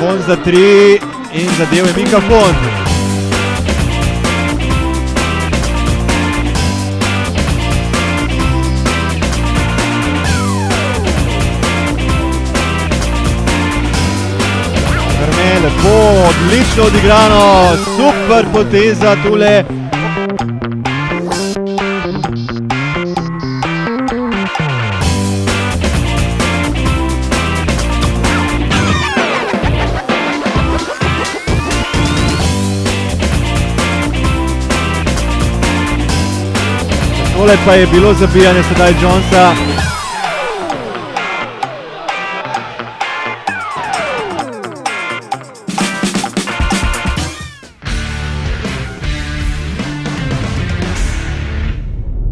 Fon za 3 in zadev je Mika Fon. Krme, lepo, odlično odigrano, super poteza tule. Tole pa je bilo zabijanje sedaj Jonesa.